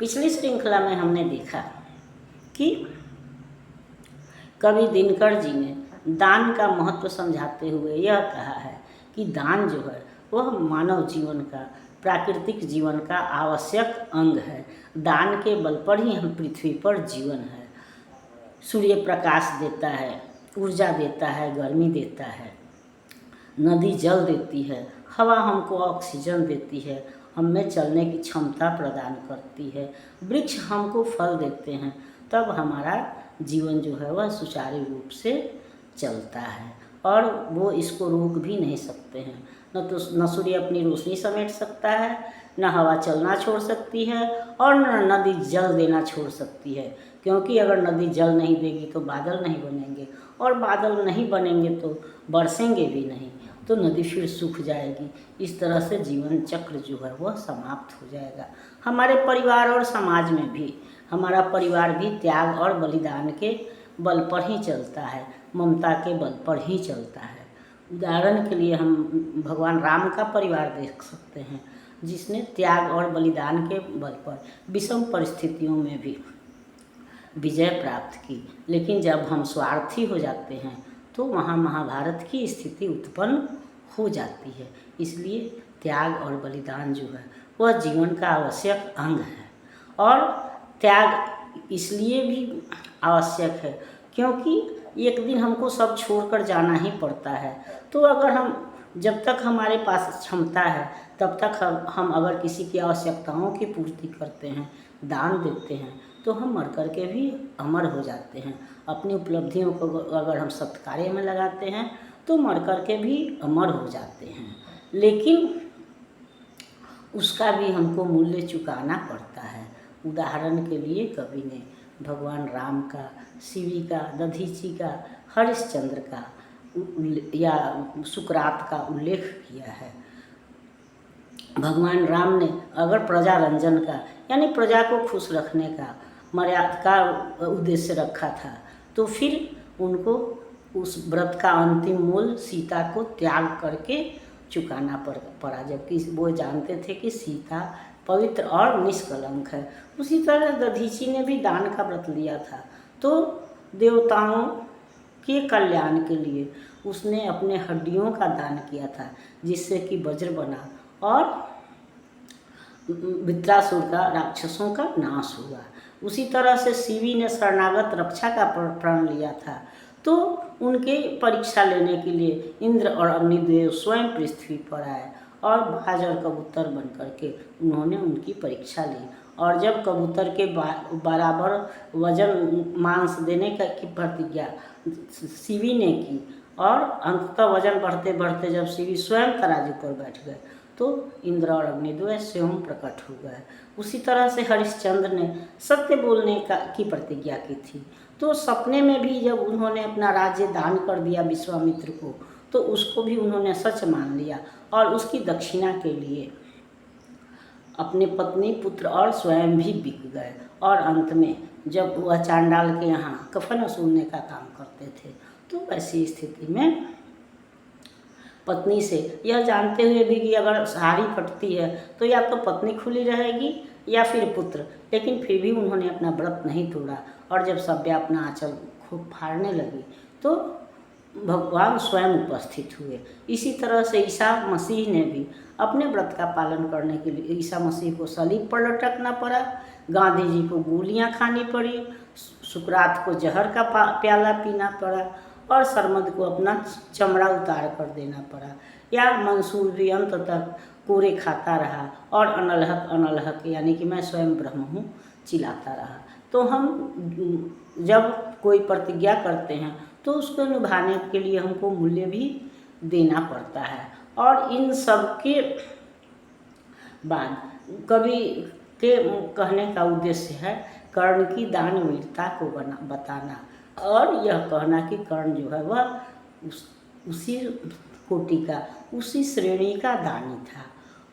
पिछली श्रृंखला में हमने देखा कि कवि दिनकर जी ने दान का महत्व समझाते हुए यह कहा है कि दान जो है वह मानव जीवन का, प्राकृतिक जीवन का आवश्यक अंग है। दान के बल पर ही हम पृथ्वी पर जीवन है। सूर्य प्रकाश देता है, ऊर्जा देता है, गर्मी देता है, नदी जल देती है, हवा हमको ऑक्सीजन देती है, हमें चलने की क्षमता प्रदान करती है, वृक्ष हमको फल देते हैं, तब हमारा जीवन जो है वह सुचारू रूप से चलता है और वो इसको रोक भी नहीं सकते हैं। न सूर्य अपनी रोशनी समेट सकता है, न हवा चलना छोड़ सकती है और न नदी जल देना छोड़ सकती है, क्योंकि अगर नदी जल नहीं देगी तो बादल नहीं बनेंगे और बादल नहीं बनेंगे तो बरसेंगे भी नहीं, तो नदी फिर सूख जाएगी। इस तरह से जीवन चक्र जो है वह समाप्त हो जाएगा। हमारे परिवार और समाज में भी हमारा परिवार भी त्याग और बलिदान के बल पर ही चलता है, ममता के बल पर ही चलता है। उदाहरण के लिए हम भगवान राम का परिवार देख सकते हैं, जिसने त्याग और बलिदान के बल पर विषम परिस्थितियों में भी विजय प्राप्त की। लेकिन जब हम स्वार्थी हो जाते हैं तो वहाँ महाभारत की स्थिति उत्पन्न हो जाती है। इसलिए त्याग और बलिदान जो है वह जीवन का आवश्यक अंग है। और त्याग इसलिए भी आवश्यक है क्योंकि एक दिन हमको सब छोड़कर जाना ही पड़ता है। तो अगर हम जब तक हमारे पास क्षमता है तब तक हम अगर किसी की आवश्यकताओं की पूर्ति करते हैं, दान देते हैं, तो हम मर कर के भी अमर हो जाते हैं। अपनी उपलब्धियों को अगर हम सत्कार्य में लगाते हैं तो मर कर के भी अमर हो जाते हैं। लेकिन उसका भी हमको मूल्य चुकाना पड़ता है। उदाहरण के लिए कवि ने भगवान राम का, शिवी का, दधीची का, हरिश्चंद्र का या सुकरात का उल्लेख किया है। भगवान राम ने अगर प्रजा रंजन का यानी प्रजा को खुश रखने का मर्यादा का उद्देश्य रखा था तो फिर उनको उस व्रत का अंतिम मूल सीता को त्याग करके चुकाना पड़ा, जबकि वो जानते थे कि सीता पवित्र और निष्कलंक है। उसी तरह दधीची ने भी दान का व्रत लिया था, तो देवताओं के कल्याण के लिए उसने अपने हड्डियों का दान किया था, जिससे कि वज्र बना और वृत्रासुर का, राक्षसों का नाश हुआ। उसी तरह से शिवी ने शरणागत रक्षा का प्रण लिया था, तो उनके परीक्षा लेने के लिए इंद्र और अग्निदेव स्वयं पृथ्वी पर आए और बाज और कबूतर बन करके उन्होंने उनकी परीक्षा ली। और जब कबूतर के बराबर वजन मांस देने की प्रतिज्ञा शिवी ने की और अंततः वजन बढ़ते बढ़ते जब शिवी स्वयं तराजू पर बैठ गए तो इंद्र और अग्निदेव स्वयं प्रकट हो गए। उसी तरह से हरिश्चंद्र ने सत्य बोलने की प्रतिज्ञा की थी, तो सपने में भी जब उन्होंने अपना राज्य दान कर दिया विश्वामित्र को, तो उसको भी उन्होंने सच मान लिया और उसकी दक्षिणा के लिए अपने पत्नी, पुत्र और स्वयं भी बिक गए। और अंत में जब वह चांडाल के यहाँ कफन वसूलने का काम करते थे, तो ऐसी स्थिति में पत्नी से यह जानते हुए भी कि अगर साड़ी फटती है तो या तो पत्नी खुली रहेगी या फिर पुत्र, लेकिन फिर भी उन्होंने अपना व्रत नहीं तोड़ा। और जब सभ्या अपना आंचल खूब फाड़ने लगी तो भगवान स्वयं उपस्थित हुए। इसी तरह से ईसा मसीह ने भी अपने व्रत का पालन करने के लिए ईसा मसीह को सलीब पर लटकना पड़ा, गांधी जी को गोलियां खानी पड़ी, सुकरात को जहर का प्याला पीना पड़ा और सरमद को अपना चमड़ा उतार कर देना पड़ा, या मंसूर भी अंत तक कोरे खाता रहा और अनलहक अनलहक यानी कि मैं स्वयं ब्रह्म हूँ चिल्लाता रहा। तो हम जब कोई प्रतिज्ञा करते हैं तो उसको निभाने के लिए हमको मूल्य भी देना पड़ता है। और इन सब के बाद कवि के कहने का उद्देश्य है कर्ण की दानवीरता को बताना और यह कहना कि कर्ण जो है वह उसी कोटि का, उसी श्रेणी का दानी था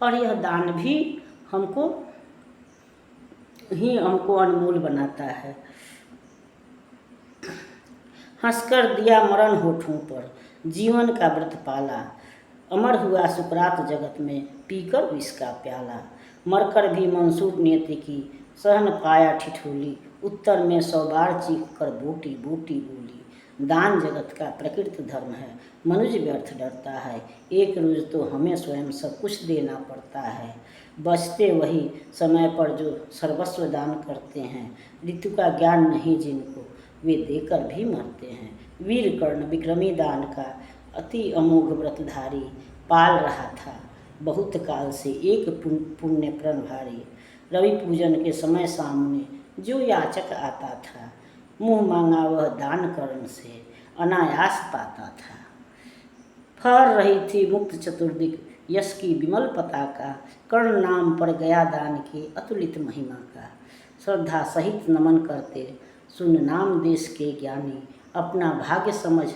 और यह दान भी हमको अनमोल बनाता है। हंसकर दिया मरण होठों पर, जीवन का व्रत पाला, अमर हुआ सुकरात जगत में पीकर विष का प्याला, मरकर भी मंसूर नियति की सहन पाया ठिठोली, उत्तर में 100 बार चीख कर बोटी बोटी बोली। दान जगत का प्रकृत धर्म है, मनुष्य व्यर्थ डरता है, एक रोज तो हमें स्वयं सब कुछ देना पड़ता है। बचते वही समय पर जो सर्वस्व दान करते हैं, ऋतु का ज्ञान नहीं जिनको वे देकर भी मरते हैं। वीर कर्ण विक्रमी दान का अति अमोघ व्रतधारी, पाल रहा था बहुत काल से एक पुण्य प्रण भारी। रवि पूजन के समय सामने जो याचक आता था, मुँह मांगा वह दान कर्ण से अनायास पाता था। फहर रही थी मुक्त चतुर्दिक यश की विमल पताका, कर्ण नाम पर गया दान की अतुलित महिमा का। श्रद्धा सहित नमन करते सुन नाम देश के ज्ञानी, अपना भाग्य समझ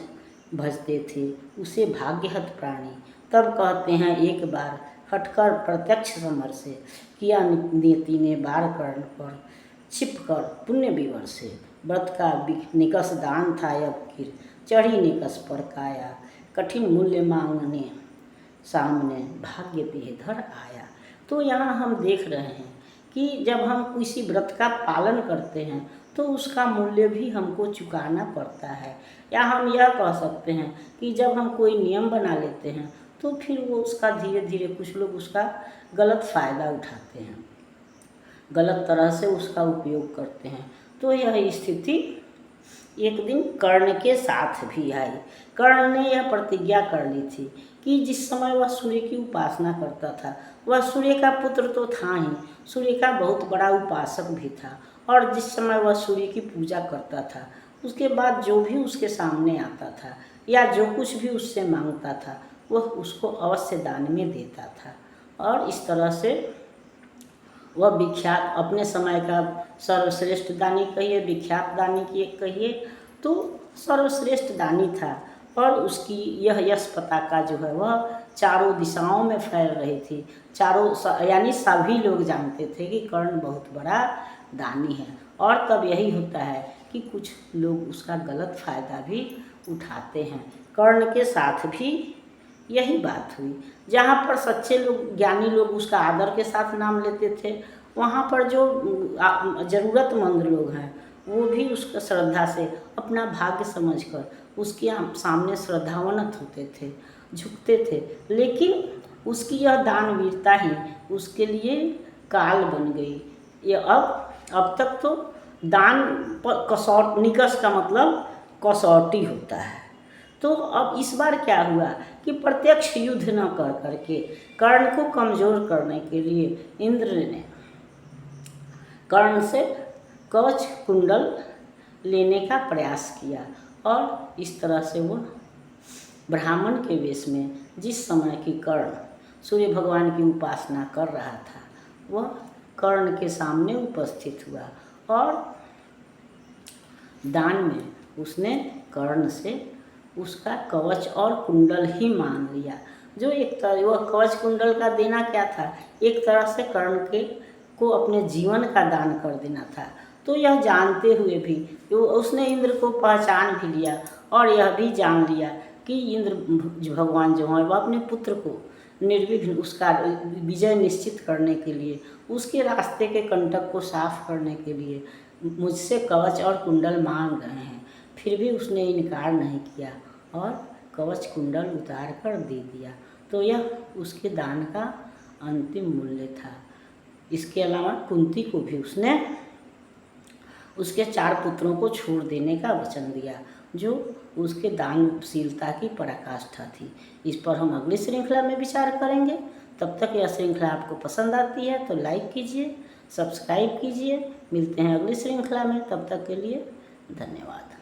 भजते थे उसे भाग्यहत प्राणी। तब कहते हैं एक बार हटकर प्रत्यक्ष समर से, किया नीति ने बार कर्ण पर छिप कर पुण्य विवर से। व्रत का निकस दान था अब किर, चढ़ी निकस पर काया, कठिन मूल्य मांगने सामने भाग्य बेधर आया। तो यहाँ हम देख रहे हैं कि जब हम किसी व्रत का पालन करते हैं तो उसका मूल्य भी हमको चुकाना पड़ता है। या हम यह कह सकते हैं कि जब हम कोई नियम बना लेते हैं तो फिर वो उसका धीरे धीरे कुछ लोग उसका गलत फ़ायदा उठाते हैं, गलत तरह से उसका उपयोग करते हैं। तो यह स्थिति एक दिन कर्ण के साथ भी आई। कर्ण ने यह प्रतिज्ञा कर ली थी कि जिस समय वह सूर्य की उपासना करता था, वह सूर्य का पुत्र तो था ही, सूर्य का बहुत बड़ा उपासक भी था, और जिस समय वह सूर्य की पूजा करता था उसके बाद जो भी उसके सामने आता था या जो कुछ भी उससे मांगता था वह उसको अवश्य दान में देता था। और इस तरह से वह विख्यात अपने समय का सर्वश्रेष्ठ दानी कहिए, विख्यात दानी की कहिए, तो सर्वश्रेष्ठ दानी था। और उसकी यह यश पताका जो है वह चारों दिशाओं में फैल रही थी। यानी सभी लोग जानते थे कि कर्ण बहुत बड़ा दानी है। और तब यही होता है कि कुछ लोग उसका गलत फ़ायदा भी उठाते हैं। कर्ण के साथ भी यही बात हुई। जहाँ पर सच्चे लोग, ज्ञानी लोग उसका आदर के साथ नाम लेते थे, वहाँ पर जो ज़रूरतमंद लोग हैं वो भी उसका श्रद्धा से अपना भाग्य समझकर उसके सामने श्रद्धावनत होते थे, झुकते थे। लेकिन उसकी यह दानवीरता ही उसके लिए काल बन गई। ये अब तक तो दान पर निकस का मतलब कसौटी होता है। तो अब इस बार क्या हुआ कि प्रत्यक्ष युद्ध न कर करके कर्ण को कमज़ोर करने के लिए इंद्र ने कर्ण से कवच कुंडल लेने का प्रयास किया। और इस तरह से वो ब्राह्मण के वेश में जिस समय की कर्ण सूर्य भगवान की उपासना कर रहा था वह कर्ण के सामने उपस्थित हुआ और दान में उसने कर्ण से उसका कवच और कुंडल ही मांग लिया। जो एक तरह वह कवच कुंडल का देना क्या था, एक तरह से कर्ण को अपने जीवन का दान कर देना था। तो यह जानते हुए भी उसने इंद्र को पहचान भी लिया और यह भी जान लिया कि इंद्र भगवान जो है वह अपने पुत्र को निर्विघ्न उसका विजय निश्चित करने के लिए, उसके रास्ते के कंटक को साफ करने के लिए मुझसे कवच और कुंडल मांग रहे हैं। फिर भी उसने इनकार नहीं किया और कवच कुंडल उतार कर दे दिया। तो यह उसके दान का अंतिम मूल्य था। इसके अलावा कुंती को भी उसने उसके 4 पुत्रों को छोड़ देने का वचन दिया, जो उसके दानशीलता की पराकाष्ठा थी। इस पर हम अगली श्रृंखला में विचार करेंगे। तब तक यह श्रृंखला आपको पसंद आती है तो लाइक कीजिए, सब्सक्राइब कीजिए। मिलते हैं अगली श्रृंखला में, तब तक के लिए धन्यवाद।